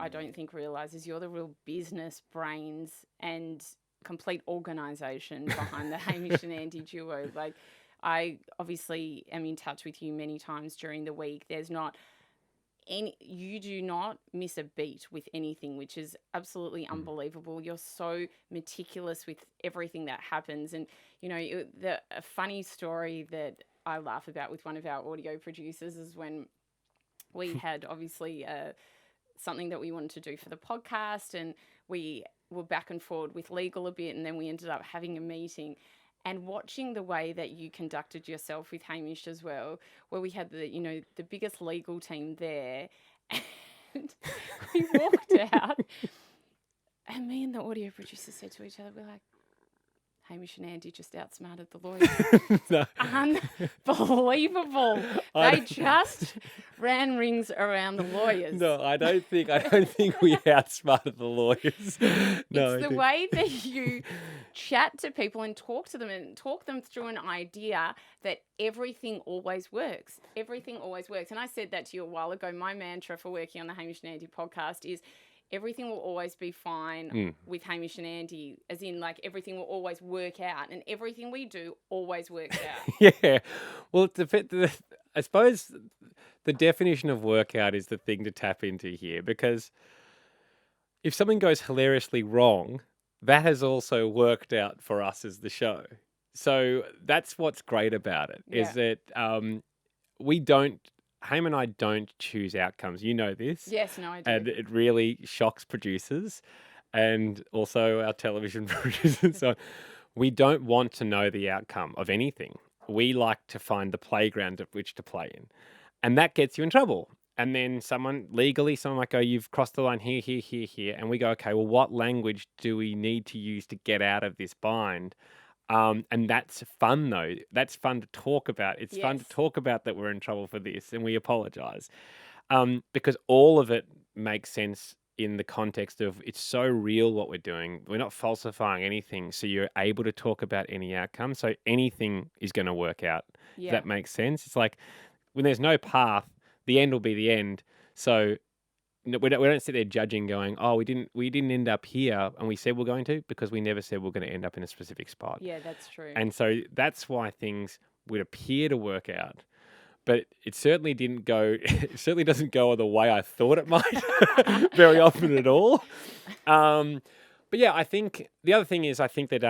I don't think realises you're the real business brains and complete organisation behind the Hamish and Andy duo. Like, I obviously am in touch with you many times during the week. There's not you do not miss a beat with anything, which is absolutely unbelievable. You're so meticulous with everything that happens. And, you know, a funny story that I laugh about with one of our audio producers is when we had obviously something that we wanted to do for the podcast, and we were back and forward with legal a bit, and then we ended up having a meeting. And watching the way that you conducted yourself with Hamish as well, where we had the biggest legal team there, and we walked out, and me and the audio producer said to each other, we're like, Hamish and Andy just outsmarted the lawyers. No. Unbelievable. They just ran rings around the lawyers. No, I don't think we outsmarted the lawyers. No, it's the way that you chat to people and talk to them and talk them through an idea that everything always works. Everything always works. And I said that to you a while ago. My mantra for working on the Hamish and Andy podcast is everything will always be fine with Hamish and Andy, as in, like, everything will always work out, and everything we do always works out. Yeah. Well, I suppose the definition of workout is the thing to tap into here, because if something goes hilariously wrong, that has also worked out for us as the show. So that's what's great about it, is that Haim and I don't choose outcomes. You know this. Yes, no, I do. And it really shocks producers and also our television producers and so on. We don't want to know the outcome of anything. We like to find the playground of which to play in. And that gets you in trouble. And then someone might go, you've crossed the line here, here, here, here. And we go, okay, well, what language do we need to use to get out of this bind? And that's fun, though. That's fun to talk about. It's fun to talk about that we're in trouble for this, and we apologize. Because all of it makes sense in the context of it's so real what we're doing. We're not falsifying anything, so you're able to talk about any outcome. So anything is going to work out. Yeah. If that makes sense. It's like when there's no path, the end will be the end. So we don't sit there judging, going, "Oh, we didn't end up here, and we said we're going to," because we never said we're going to end up in a specific spot. Yeah, that's true. And so that's why things would appear to work out, but it certainly didn't go. It certainly doesn't go the way I thought it might, very often at all. But yeah, I think the other thing is, I think that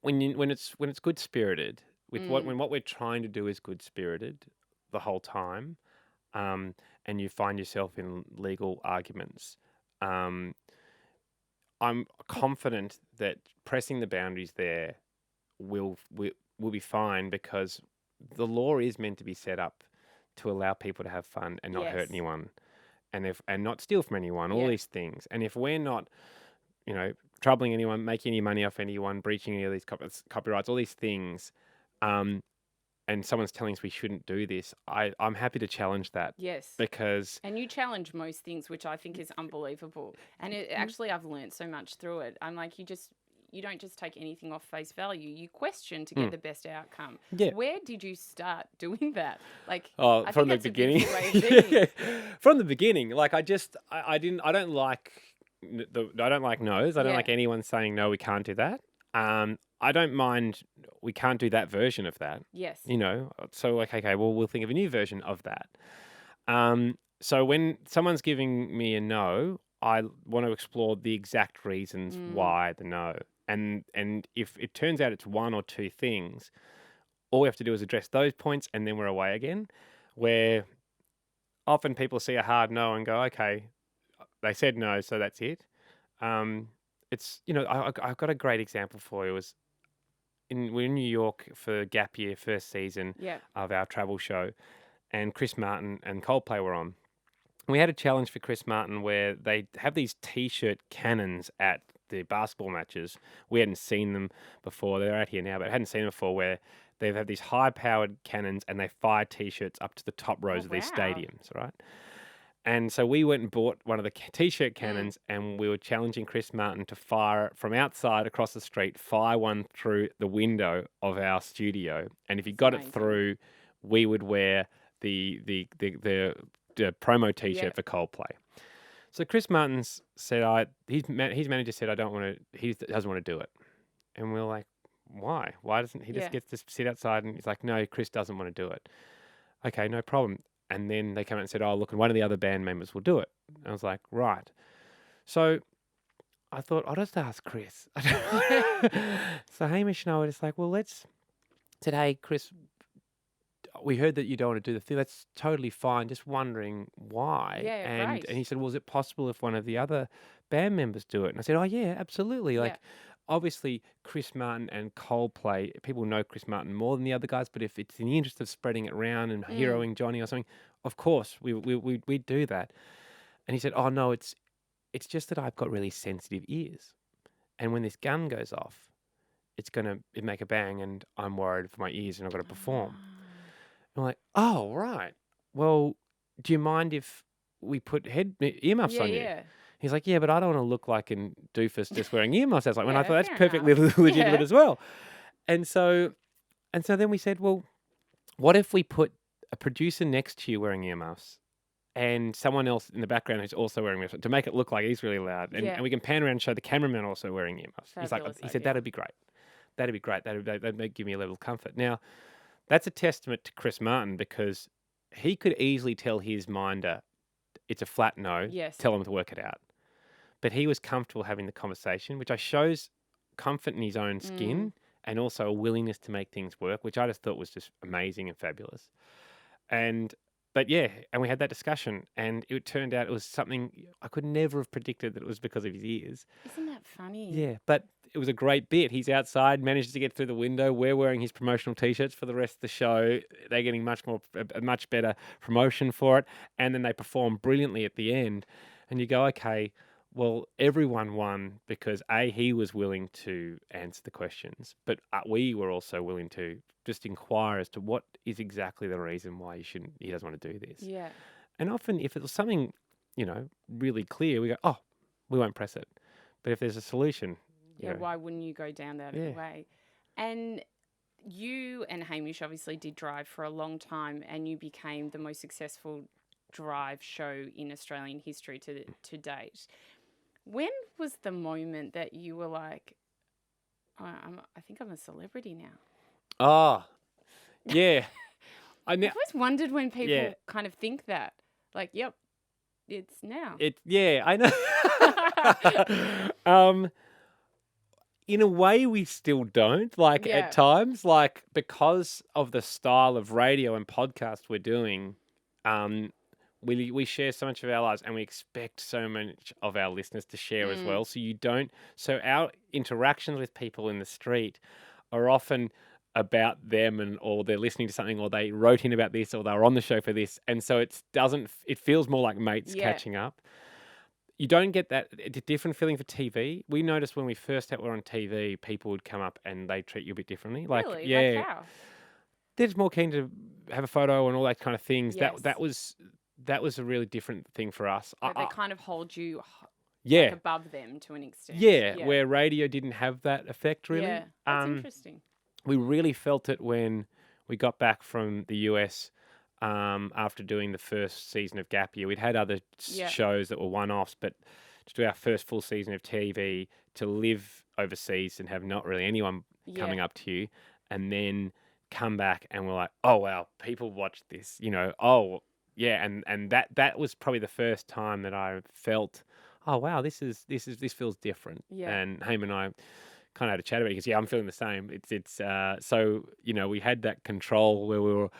when it's good spirited, when what we're trying to do is good spirited the whole time. And you find yourself in legal arguments, I'm confident that pressing the boundaries there will be fine, because the law is meant to be set up to allow people to have fun and not hurt anyone, and not steal from anyone, all these things. And if we're not, troubling anyone, making any money off anyone, breaching any of these copyrights, all these things, and someone's telling us we shouldn't do this, I'm happy to challenge that. Yes. Because... And you challenge most things, which I think is unbelievable. And actually, I've learned so much through it. I'm like, you don't just take anything off face value. You question to get the best outcome. Yeah. Where did you start doing that? Like, from the beginning. From the beginning. Like, I don't like no's. I don't like anyone saying, no, we can't do that. I don't mind, we can't do that version of that. Yes. So like, okay, well, we'll think of a new version of that. So when someone's giving me a no, I want to explore the exact reasons why the no. And if it turns out it's one or two things, all we have to do is address those points, and then we're away again. Where often people see a hard no and go, okay, they said no, so that's it. It's, I've got a great example for you. We're in New York for Gap Year, first season of our travel show, and Chris Martin and Coldplay were on. We had a challenge for Chris Martin where they have these T-shirt cannons at the basketball matches. We hadn't seen them before. They're out here now, but I hadn't seen them before, where they've had these high-powered cannons and they fire T-shirts up to the top rows of these stadiums, right? And so we went and bought one of the T-shirt cannons, and we were challenging Chris Martin to fire from outside across the street, fire one through the window of our studio. And if he got it through, we would wear the promo T-shirt for Coldplay. So Chris Martin's said, his manager said, he doesn't want to do it. And we're like, why? Why doesn't he just Yeah. gets to sit outside? And he's like, no, Chris doesn't want to do it. Okay, no problem. And then they came out and said, oh, look, and one of the other band members will do it. And I was like, right. So I thought, I'll just ask Chris. So Hamish and I were just like, well, said, hey, Chris, we heard that you don't want to do the thing. That's totally fine. Just wondering why. Yeah, And great. he said, well, is it possible if one of the other band members do it? And I said, oh, yeah, absolutely. Yeah. Like, obviously, Chris Martin and Coldplay, people know Chris Martin more than the other guys, but if it's in the interest of spreading it around and heroing Johnny or something, of course, we'd do that. And he said, oh, no, it's just that I've got really sensitive ears. And when this gun goes off, it's going to make a bang and I'm worried for my ears and I've got to perform. I'm like, oh, right. Well, do you mind if we put earmuffs Yeah, on you? yeah. He's like, yeah, but I don't want to look like a doofus just wearing earmuffs. I was like, when I Yeah, thought that's fair perfectly enough. legitimate Yeah. as well. And so then we said, well, what if we put a producer next to you wearing earmuffs and someone else in the background who's also wearing earmuffs to make it look like he's really loud, and, Yeah. and we can pan around and show the cameraman also wearing earmuffs. Fabulous He said idea. that'd be great. That'd be great. That'd give me a level of comfort. Now, that's a testament to Chris Martin because he could easily tell his minder it's a flat no. Yes. Tell him to work it out. But he was comfortable having the conversation, which shows comfort in his own skin and also a willingness to make things work, which I just thought was just amazing and fabulous. But yeah, and we had that discussion, and it turned out it was something I could never have predicted that it was because of his ears. Isn't that funny? Yeah, but it was a great bit. He's outside, manages to get through the window. We're wearing his promotional T-shirts for the rest of the show. They're getting a much better promotion for it, and then they perform brilliantly at the end. And you go, okay, well, everyone won because he was willing to answer the questions, but we were also willing to just inquire as to what is exactly the reason why he doesn't want to do this. Yeah. And often, if it was something, really clear, we go, oh, we won't press it. But if there's a solution, Yeah, why wouldn't you go down that way? And you and Hamish obviously did Drive for a long time, and you became the most successful Drive show in Australian history to date. When was the moment that you were like, I think I'm a celebrity now? Oh, yeah. I've always wondered when people kind of think that. Like, yep, it's now. I know. In a way, we still don't. At times, because of the style of radio and podcast we're doing, we share so much of our lives and we expect so much of our listeners to share as well. So our interactions with people in the street are often about them or they're listening to something or they wrote in about this or they were on the show for this. And so it feels more like mates catching up. You don't get that. It's a different feeling for TV. We noticed when we first were on TV, people would come up and they treat you a bit differently. Really? Yeah. Like how? They're just more keen to have a photo and all that kind of things. Yes. That was a really different thing for us. Like they kind of hold you above them to an extent. Yeah, where radio didn't have that effect really. Yeah, that's interesting. We really felt it when we got back from the US after doing the first season of Gap Year. We'd had other shows that were one-offs, but to do our first full season of TV, to live overseas and have not really anyone coming up to you, and then come back and we're like, oh wow, people watch this, and that was probably the first time that I felt, oh wow, this feels different. Yeah. And Haim and I kind of had a chat about it because I'm feeling the same. So we had that control where we were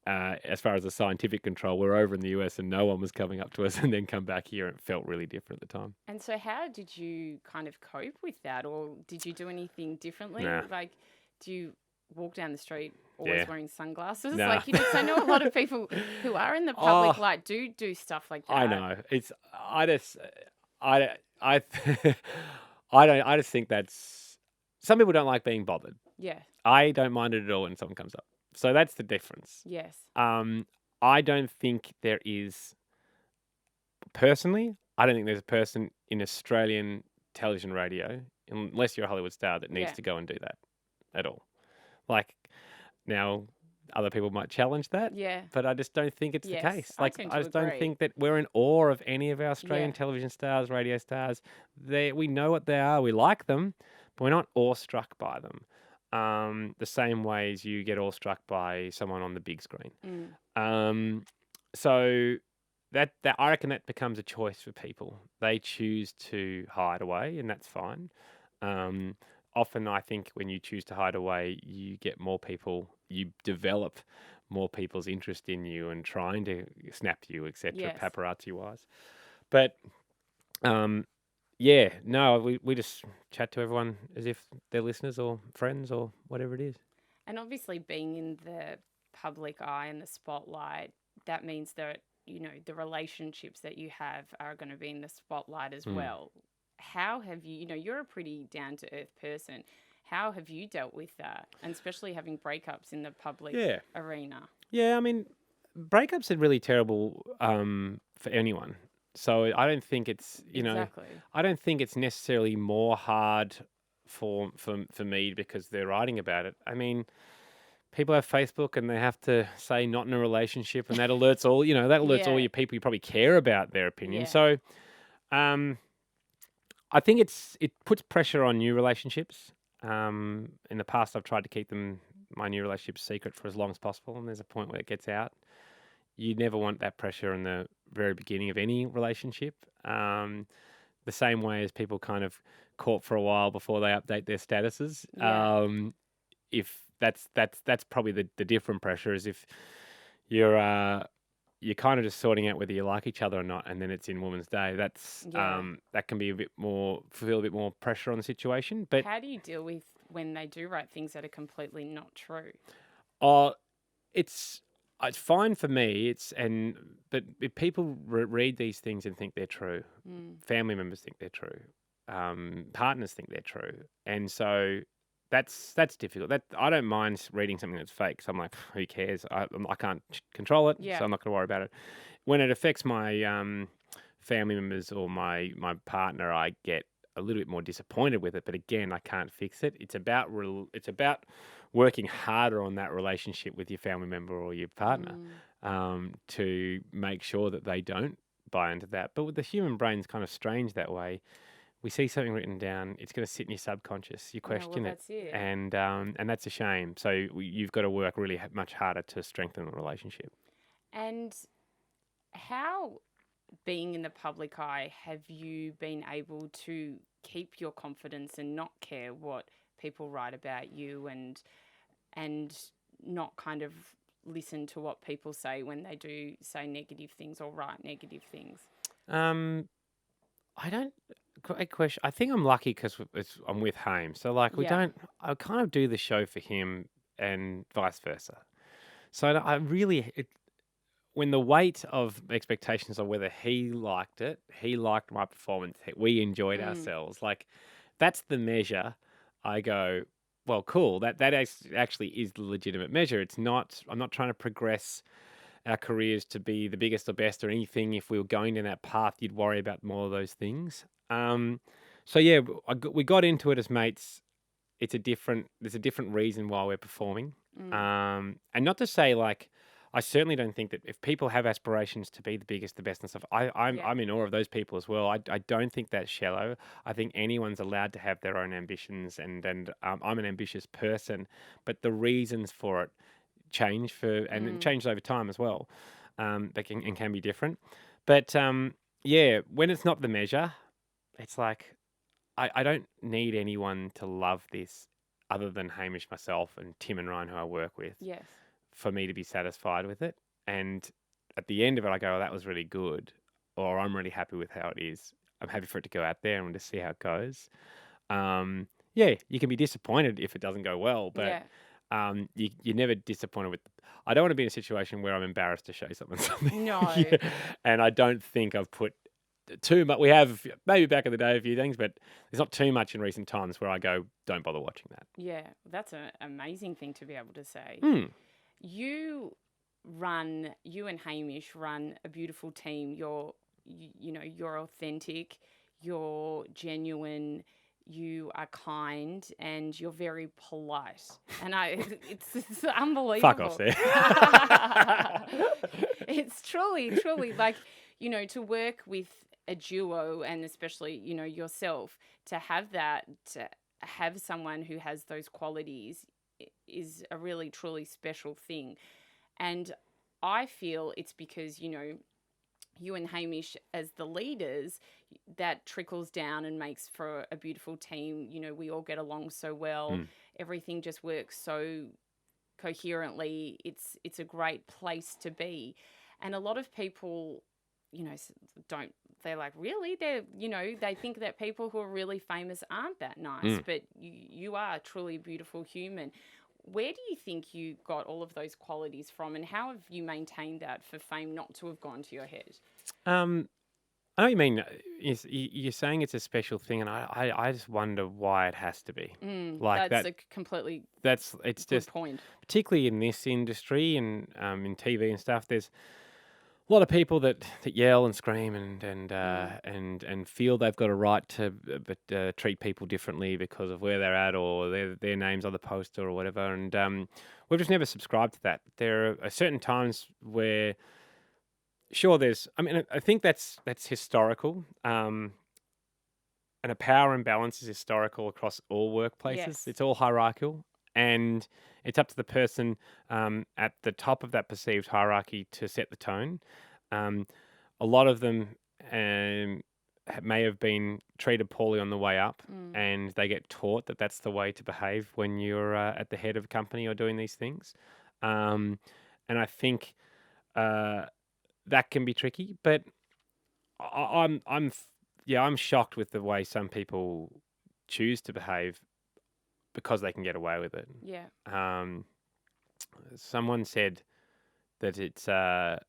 as far as the scientific control, we're over in the US and no one was coming up to us, and then come back here and it felt really different at the time. And so how did you kind of cope with that, or did you do anything differently? Nah. Like, do you walk down the street always wearing sunglasses? Nah. Like, because I know a lot of people who are in the public light do stuff like that. I know. I just think that's, some people don't like being bothered. Yeah. I don't mind it at all when someone comes up. So that's the difference. Yes. I don't think there is, personally, I don't think there's a person in Australian television radio, unless you're a Hollywood star, that needs to go and do that at all. Like, now, other people might challenge that, Yeah. but I just don't think it's the Yes, case. I Like, tend I to just don't agree. think that we're in awe of any of our Australian Yeah. television stars, radio stars. We know what they are. We like them, but we're not awestruck by them. The same way as you get awestruck by someone on the big screen. Mm. Um, so that I reckon that becomes a choice for people. They choose to hide away, and that's fine. Um, Often, I think when you choose to hide away, you get more people. You develop more people's interest in you and trying to snap you, etc. Yes. Paparazzi wise, but um, yeah, no, we just chat to everyone as if they're listeners or friends or whatever it is. And obviously, being in the public eye and the spotlight, that means that, the relationships that you have are going to be in the spotlight as Mm. well. How have you, you're a pretty down to earth person. How have you dealt with that? And especially having breakups in the public Yeah. arena. Yeah, I mean, breakups are really terrible for anyone. So I don't think it's Exactly. I don't think it's necessarily more hard for me because they're writing about it. I mean, people have Facebook and they have to say not in a relationship, and that alerts all Yeah. your people you probably care about their opinion. Yeah. So um, I think it puts pressure on new relationships. In the past, I've tried to keep my new relationships secret for as long as possible, and there's a point where it gets out. You never want that pressure in the very beginning of any relationship. The same way as people kind of court for a while before they update their statuses. Yeah. If that's probably the different pressure is if you're you're kind of just sorting out whether you like each other or not, and then it's in Women's Day. Yeah. That can be feel a bit more pressure on the situation. But How do you deal with when they do write things that are completely not true? uh, it's fine for me. But if people read these things and think they're true, family members think they're true, partners think they're true, and so that's difficult. That I don't mind reading something that's fake. So I'm like, who cares? I can't control it, Yeah. so I'm not going to worry about it. When it affects my family members or my partner, I get a little bit more disappointed with it. But again, I can't fix it. It's about working harder on that relationship with your family member or your partner to make sure that they don't buy into that. But with the human brain's kind of strange that way. We see something written down, it's going to sit in your subconscious. You question it, That's it. and that's a shame. So you've got to work really much harder to strengthen the relationship. And how, being in the public eye, have you been able to keep your confidence and not care what people write about you and not kind of listen to what people say when they do say negative things or write negative things? I don't. Great question. I think I'm lucky because I'm with Haim. So like I kind of do the show for him and vice versa. So I really when the weight of expectations on whether he liked it, he liked my performance, we enjoyed ourselves. Like that's the measure. I go, well, cool. That actually is the legitimate measure. It's not. I'm not trying to progress our careers to be the biggest or best or anything. If we were going down that path, you'd worry about more of those things. So yeah, we got into it as mates. There's a different reason why we're performing. And not to say like, I certainly don't think that if people have aspirations to be the biggest, the best and stuff, I'm in awe of those people as well. I don't think that's shallow. I think anyone's allowed to have their own ambitions and I'm an ambitious person, but the reasons for it change it changes over time as well. They can be different. But yeah, when it's not the measure, it's like I don't need anyone to love this other than Hamish, myself, and Tim and Ryan, who I work with, Yes. for me to be satisfied with it. And at the end of it, I go, oh, that was really good, or I'm really happy with how it is. I'm happy for it to go out there and to see how it goes. Yeah, you can be disappointed if it doesn't go well, but you're never disappointed with. I don't want to be in a situation where I'm embarrassed to show someone something. No. Yeah. And I don't think I've put too much. We have maybe back in the day a few things, but there's not too much in recent times where I go, don't bother watching that. Yeah, that's an amazing thing to be able to say. You and Hamish run a beautiful team. You're authentic, you're genuine, you are kind and you're very polite. And it's Fuck off unbelievable. there. It's truly like, to work with a duo and especially, yourself, to have that, to have someone who has those qualities is a really, truly special thing. And I feel it's because, you and Hamish as the leaders, that trickles down and makes for a beautiful team. We all get along so well. Everything just works so coherently. It's a great place to be. And a lot of people, don't, they're like, really? They think that people who are really famous aren't that nice, but you are a truly beautiful human. Where do you think you got all of those qualities from, and how have you maintained that for fame not to have gone to your head? I know what you mean. You're saying it's a special thing, and I just wonder why it has to be like That's that. a completely It's good just point. particularly in this industry and in TV and stuff. There's a lot of people that yell and scream and feel they've got a right to treat people differently because of where they're at or their names on the poster or whatever. And we've just never subscribed to that. There are certain times where, sure, I think that's historical. And a power imbalance is historical across all workplaces. Yes. It's all hierarchical. And it's up to the person at the top of that perceived hierarchy to set the tone. A lot of them may have been treated poorly on the way up, and they get taught that that's the way to behave when you're at the head of a company or doing these things. And I think that can be tricky. But I'm shocked with the way some people choose to behave because they can get away with it. Yeah. Someone said that it's that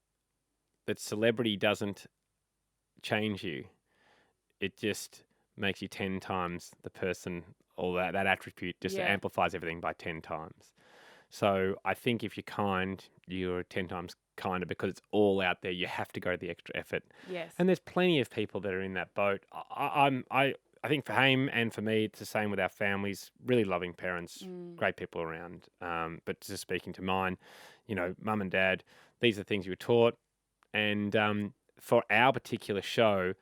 celebrity doesn't change you; it just makes you 10 times the person, or that attribute just amplifies everything by 10 times. So I think if you're kind, you're 10 times kinder because it's all out there. You have to go to the extra effort. Yes. And there's plenty of people that are in that boat. I think for Haim and for me, it's the same with our families. Really loving parents, great people around. But just speaking to mine, mum and dad, these are things you were taught. And for our particular show,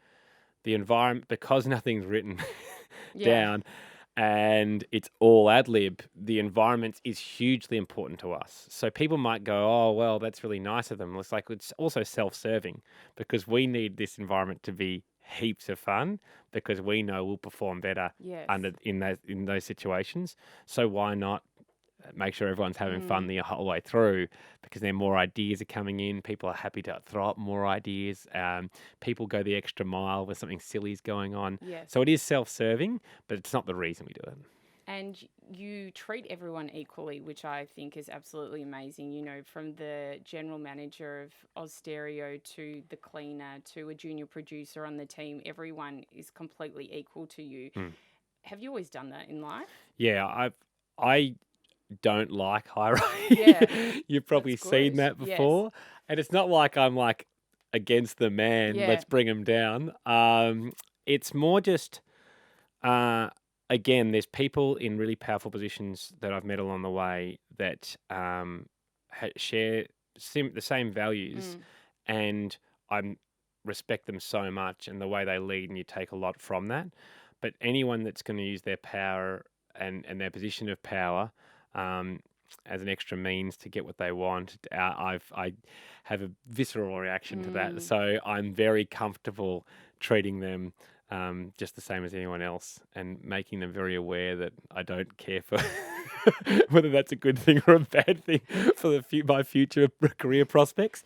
the environment, because nothing's written down and it's all ad lib, the environment is hugely important to us. So people might go, oh, well, that's really nice of them. It's like it's also self-serving because we need this environment to be heaps of fun because we know we'll perform better in those situations. So why not make sure everyone's having fun the whole way through, because then more ideas are coming in. People are happy to throw up more ideas. People go the extra mile when something silly is going on. Yes. So it is self-serving, but it's not the reason we do it. And you treat everyone equally, which I think is absolutely amazing. From the general manager of Oz Stereo to the cleaner to a junior producer on the team, everyone is completely equal to you. Have you always done that in life? Yeah, I don't like hierarchy. Yeah, You've probably seen that before. Yes. And it's not like I'm like against the man, let's bring him down. It's more just, again, there's people in really powerful positions that I've met along the way that share the same values, and I respect them so much and the way they lead, and you take a lot from that. But anyone that's going to use their power and their position of power as an extra means to get what they want, I have a visceral reaction to that. So I'm very comfortable treating them just the same as anyone else and making them very aware that I don't care for whether that's a good thing or a bad thing for my future career prospects.